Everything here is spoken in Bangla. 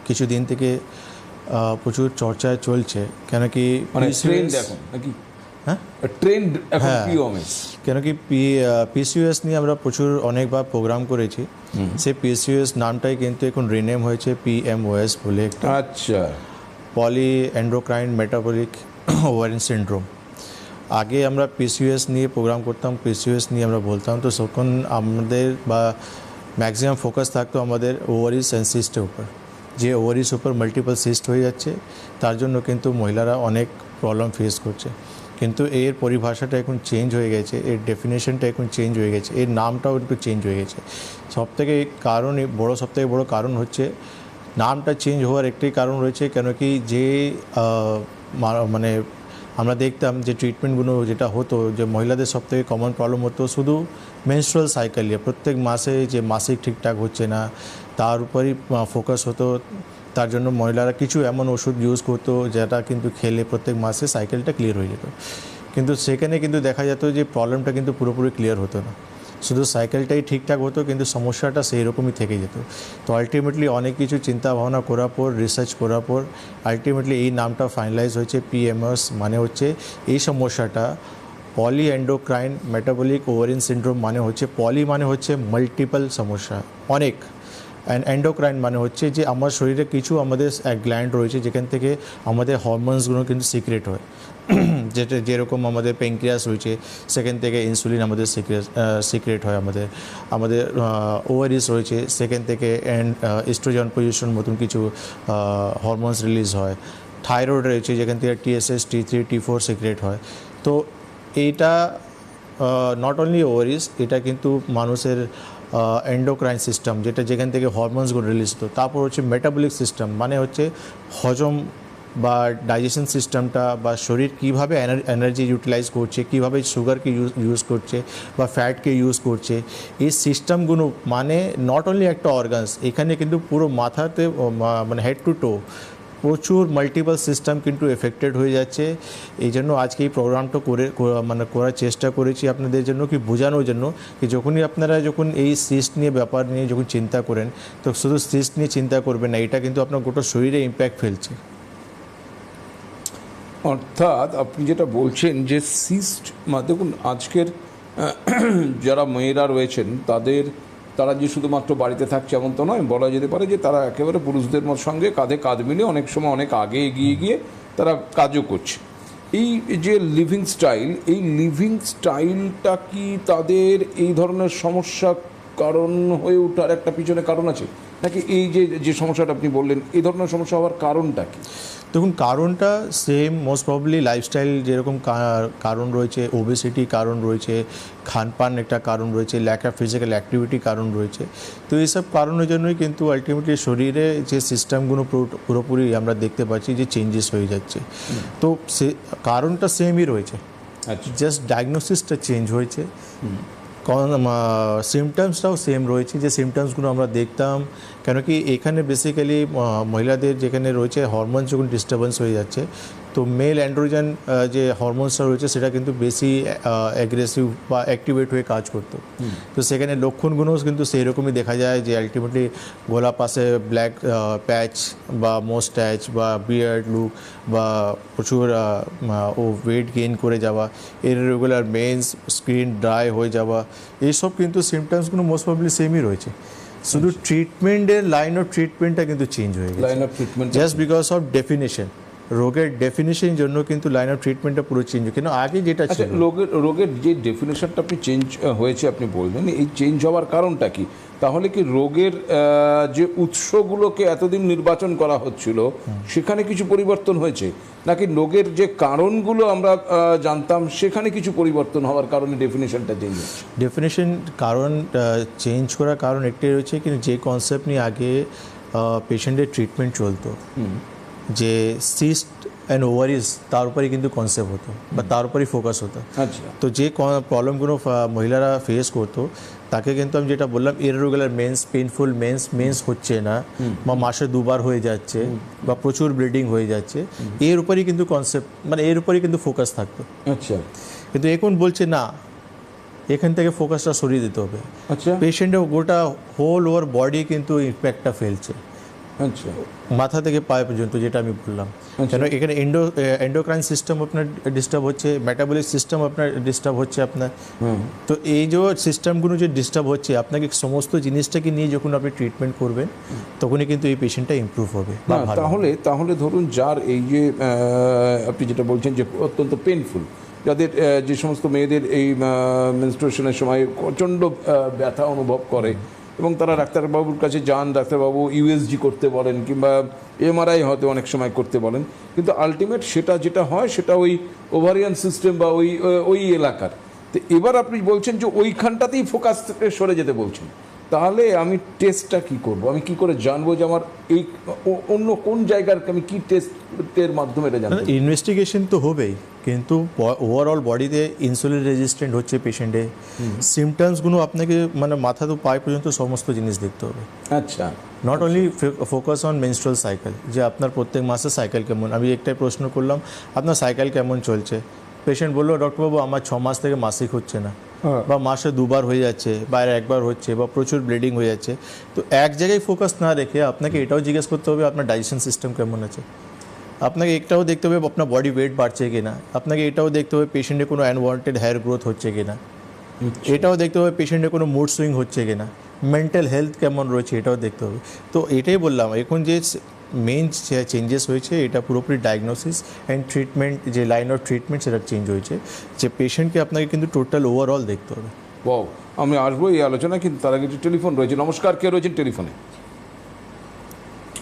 কিছুদিন থেকে প্রচুর চর্চায় চলছে, কেন কি মানে ট্রেন্ড এখন নাকি? হ্যাঁ, ট্রেন্ড এখন হ্যাঁ। পিওএমএস। কেন কি পিসিওএস নিয়ে আমরা প্রচুর অনেকবার প্রোগ্রাম করেছি। সেই পিসিওএস নামটাই কিন্তু এখন রিনেম হয়েছে পিএমওএস বলে একটা, আচ্ছা, পলি এন্ডোক্রাইন মেটাবলিক ওভারিয়ান সিন্ড্রোম। আগে আমরা পিসিওএস নিয়ে প্রোগ্রাম করতাম, পিসিওএস নিয়ে আমরা বলতাম, তো তখন আমাদের বা ম্যাক্সিমাম ফোকাস থাকতো আমাদের ওভারিজ অ্যান্ড সিস্টের উপর। যে ওভারিজ উপর মাল্টিপল সিস্ট হয়ে যাচ্ছে, তার জন্য কিন্তু মহিলারা অনেক প্রবলেম ফেস করছে। কিন্তু এর পরিভাষাটা এখন চেঞ্জ হয়ে গেছে, এর ডেফিনেশনটা এখন চেঞ্জ হয়ে গেছে, এর নামটাও একটু চেঞ্জ হয়ে গেছে। সবথেকে সবথেকে বড় কারণ হচ্ছে নামটা চেঞ্জ হওয়ার একটাই কারণ রয়েছে, কেন কি যে মানে আমরা দেখতাম যে ট্রিটমেন্টগুলো যেটা হতো, যে মহিলাদের সবথেকে কমন প্রবলেম হতো শুধু মেনস্ট্রুয়াল সাইকেল নিয়ে, প্রত্যেক মাসে যে মাসিক ঠিকঠাক হচ্ছে না তার উপরই ফোকাস হতো। তার জন্য মহিলারা কিছু এমন ওষুধ ইউজ করতো যেটা কিন্তু খেলে প্রত্যেক মাসে সাইকেলটা ক্লিয়ার হয়ে যেত। কিন্তু সেখানে কিন্তু দেখা যেত যে প্রবলেমটা কিন্তু পুরোপুরি ক্লিয়ার হতো না, শুধু সাইকেলটাই ঠিকঠাক হতো কিন্তু সমস্যাটা সেই রকমই থেকে যেত। তো আলটিমেটলি অনেক কিছু চিন্তা ভাবনা করার পর, রিসার্চ করার পর আলটিমেটলি এই নামটা ফাইনালাইজ হয়েছে পিএমএস, মানে হচ্ছে এই সমস্যাটা পলি এন্ডোক্রাইন মেটাবলিক ওভারিয়ান সিন্ড্রোম, মানে হচ্ছে পলি মানে হচ্ছে মাল্টিপল সমস্যা, অনেক, অ্যান্ড এন্ডোক্রাইন মানে হচ্ছে যে আমার শরীরে কিছু আমাদের গ্ল্যান্ড রয়েছে যেখান থেকে আমাদের হরমোনসগুলো কিন্তু সিক্রেট হয়। যেরকম আমাদের প্যানক্রিয়াস রয়েছে, সেখান থেকে ইনসুলিন আমাদের সিক্রেট হয়, আমাদের ওভারিস রয়েছে, সেখান থেকে এস্ট্রোজেন পজিশন মতন কিছু হরমোনস রিলিজ হয়। থাইরয়েড রয়েছে যেখান থেকে টিএসএস, T3, T4 সিক্রেট হয়। তো এইটা নট অনলি ওভারিস, এটা কিন্তু মানুষের এন্ডোক্রাইন সিস্টেম, যেখান থেকে হরমোনসগুলো রিলিজ হতো। তারপর হচ্ছে মেটাবলিক সিস্টেম, মানে হচ্ছে হজম বা ডাইজেশন সিস্টেমটা, বা শরীর কীভাবে এনার্জি ইউটিলাইজ করছে, কীভাবে সুগারকে ইউজ করছে বা ফ্যাটকে ইউজ করছে, এই সিস্টেমগুলো মানে নট অনলি একটা অর্গানস, এখানে কিন্তু পুরো মাথাতে মানে হেড টু টো প্রচুর মাল্টিপল সিস্টেম কিন্তু এফেক্টেড হয়ে যাচ্ছে। এই জন্য আজকে এই প্রোগ্রামটা করার চেষ্টা করেছি আপনাদের জন্য, কি বোঝানোর জন্য কি আপনারা যখন এই সিস্ট নিয়ে ব্যাপার নিয়ে যখন চিন্তা করেন, তো শুধু সিস্ট নিয়ে চিন্তা করবেন না, এটা কিন্তু আপনার গোটা শরীরে ইম্প্যাক্ট ফেলছে। অর্থাৎ আপনি যেটা বলছেন যে সিস্ট, দেখুন আজকের যারা মেয়েরা রয়েছেন তারা যে শুধুমাত্র বাড়িতে থাকছে এমন তো নয়, বলা যেতে পারে যে তারা একেবারে পুরুষদের সঙ্গে কাঁধে কাঁধ মিলিয়ে অনেক সময় অনেক আগে এগিয়ে গিয়ে তারা কাজও করছে। এই যে লিভিং স্টাইলটা কি তাদের এই ধরনের সমস্যা কারণ হয়ে ওঠার একটা পিছনে কারণ আছে, নাকি এই যে সমস্যাটা আপনি বললেন এই ধরনের সমস্যা হওয়ার কারণটা কি? দেখুন, কারণটা সেম, মোস্ট প্রবলি লাইফস্টাইল যেরকম কারণ রয়েছে, ওবেসিটি কারণ রয়েছে, খানপান একটা কারণ রয়েছে, ল্যাক অফ ফিজিক্যাল অ্যাক্টিভিটি কারণ রয়েছে। তো এইসব কারণের জন্যই কিন্তু আলটিমেটলি শরীরে যে সিস্টেমগুলো পুরোপুরি আমরা দেখতে পাচ্ছি যে চেঞ্জেস হয়ে যাচ্ছে। তো কারণটা সেমই রয়েছে, জাস্ট ডায়াগনোসিসটা চেঞ্জ হয়েছে, সিমটমসটাও সেম রয়েছে। যে সিমটমসগুলো আমরা দেখতাম, কেন কি এখানে বেসিক্যালি মহিলাদের যেখানে রয়েছে হরমোনস যখন ডিস্টারবেন্স হয়ে যাচ্ছে, তো মেল অ্যান্ড্রোজেন যে হরমোনসটা রয়েছে সেটা কিন্তু বেশি অ্যাগ্রেসিভ বা অ্যাক্টিভেট হয়ে কাজ করতো। তো সেখানে লক্ষণগুলো কিন্তু সেই রকমই দেখা যায়, যে আলটিমেটলি গলা পাশে ব্ল্যাক প্যাচ বা মোস্ট্যাচ বা বিয়ার্ড লুক বা প্রচুর ও ওয়েট গেইন করে যাওয়া, ইররেগুলার মেন্স, স্কিন ড্রাই হয়ে যাওয়া, এইসব কিন্তু সিমটমসগুলো মোস্ট প্রবলি সেমই রয়েছে। শুধু ট্রিটমেন্টের লাইন অফ ট্রিটমেন্টটা কিন্তু চেঞ্জ হয়ে গেছে, জাস্ট বিকজ অফ ডেফিনেশন, রোগের ডেফিনেশন জন্য কিন্তু লাইন অফ ট্রিটমেন্টটা পুরো চেঞ্জ। কিন্তু আগে যেটা ছিল, রোগের যে ডেফিনেশনটা আপনি চেঞ্জ হয়েছে আপনি বললেন, এই চেঞ্জ হওয়ার কারণটা কি? তাহলে কি রোগের যে উৎসগুলোকে এতদিন নির্বাচন করা হচ্ছিল সেখানে কিছু পরিবর্তন হয়েছে, নাকি রোগের যে কারণগুলো আমরা জানতাম সেখানে কিছু পরিবর্তন হওয়ার কারণে ডেফিনেশনটা চেঞ্জ হচ্ছে? ডেফিনেশন কারণ চেঞ্জ করার কারণ একটাই রয়েছে, কিন্তু যে কনসেপ্ট নিয়ে আগে পেশেন্টের ট্রিটমেন্ট চলতো, যে সিস্ট অ্যান্ড ওভারিস, তার উপরেই কিন্তু কনসেপ্ট হতো বা তার উপরেই ফোকাস হতো। আচ্ছা, তো যে প্রবলেমগুলো মহিলারা ফেস করতো তাকে কিন্তু আমি যেটা বললাম, ইররেগুলার মেন্স, পেইনফুল মেন্স হচ্ছে না, বা মাসে দুবার হয়ে যাচ্ছে, বা প্রচুর ব্লিডিং হয়ে যাচ্ছে, এর উপরেই কিন্তু কনসেপ্ট, মানে এর উপরেই কিন্তু ফোকাস থাকতো। আচ্ছা, কিন্তু এখন বলছে না, এখান থেকে ফোকাসটা সরিয়ে দিতে হবে। আচ্ছা, পেশেন্টের গোটা হোল ওভার বডি কিন্তু ইম্প্যাক্টটা ফেলছে। আচ্ছা মাথা থেকে পায়ে পর্যন্ত, যেটা আমি বললাম। কেন এখানে এন্ডোক্রাইন সিস্টেম আপনার ডিস্টার্ব হচ্ছে, মেটাবলিক সিস্টেম আপনার ডিস্টার্ব হচ্ছে আপনার। তো এই যে সিস্টেমগুলো যে ডিস্টার্ব হচ্ছে, আপনাকে সমস্ত জিনিসটাকে নিয়ে যখন আপনি ট্রিটমেন্ট করবেন তখনই কিন্তু এই পেশেন্টটা ইমপ্রুভ হবে বা না, ভালো হবে। তাহলে ধরুন যার এই যে আপনি যেটা বলছেন যে অত্যন্ত পেনফুল, যাদের যে সমস্ত মেয়েদের এই মেনস্ট্রুয়েশনের সময় প্রচণ্ড ব্যথা অনুভব করে এবং তারা ডাক্তারবাবুর কাছে যান, ডাক্তারবাবু ইউএসজি করতে বলেন কিংবা এমআরআই হয়তো অনেক সময় করতে বলেন, কিন্তু আলটিমেট সেটা যেটা হয় সেটা ওই ওভারিয়ান সিস্টেম বা ওই এলাকার। তো এবার আপনি বলছেন যে ওইখানটাতেই ফোকাস সরে যেতে বলছেন, তাহলে আমি টেস্টটা কি করব? আমি কি করে জানবো যে আমার এই অন্য কোন জায়গার, আমি কি টেস্টের মাধ্যমে এটা জানবো? ইনভেস্টিগেশন তো হবেই, কিন্তু ওভারঅল বডিতে ইনসুলিন রেজিস্ট্যান্ট হচ্ছে পেশেন্টে, সিমটমসগুলো আপনাকে মানে মাথা তো পায়ে পর্যন্ত সমস্ত জিনিস দেখতে হবে। আচ্ছা, not only focus on menstrual cycle, যে আপনার প্রত্যেক মাসে সাইকেল কেমন। আমি একটাই প্রশ্ন করলাম, আপনার সাইকেল কেমন চলছে? পেশেন্ট বললো, ডক্টরবাবু আমার 6 মাস থেকে মাসিক হচ্ছে না, বা মাসে 2বার হয়ে যাচ্ছে, বা 1বার হচ্ছে, বা প্রচুর ব্লিডিং হয়ে যাচ্ছে। তো এক জায়গায় ফোকাস না রেখে আপনাকে এটাও জিজ্ঞেস করতে হবে আপনার ডাইজেশন সিস্টেম কেমন আছে, আপনাকে এটাও দেখতে হবে আপনার বডি ওয়েট বাড়ছে কিনা, আপনাকে এটাও দেখতে হবে পেশেন্টের কোনো আনওয়ান্টেড হেয়ার গ্রোথ হচ্ছে কিনা, এটাও দেখতে হবে পেশেন্টের কোনো মুড সুইং হচ্ছে কিনা, মেন্টাল হেলথ কেমন রয়েছে এটাও দেখতে হবে। তো এটাই বললাম, এখন যে মেইন চেঞ্জেস হয়েছে এটা পুরোপুরি ডায়াগনোসিস অ্যান্ড ট্রিটমেন্ট, যে লাইন অফ ট্রিটমেন্ট সেটা চেঞ্জ হয়েছে, যে পেশেন্টকে আপনাকে কিন্তু টোটাল ওভারঅল দেখতে হবে। আমি আসবো এই আলোচনা, কিন্তু তার আগে টেলিফোন রয়েছে। নমস্কার, কে রয়েছেন টেলিফোনে?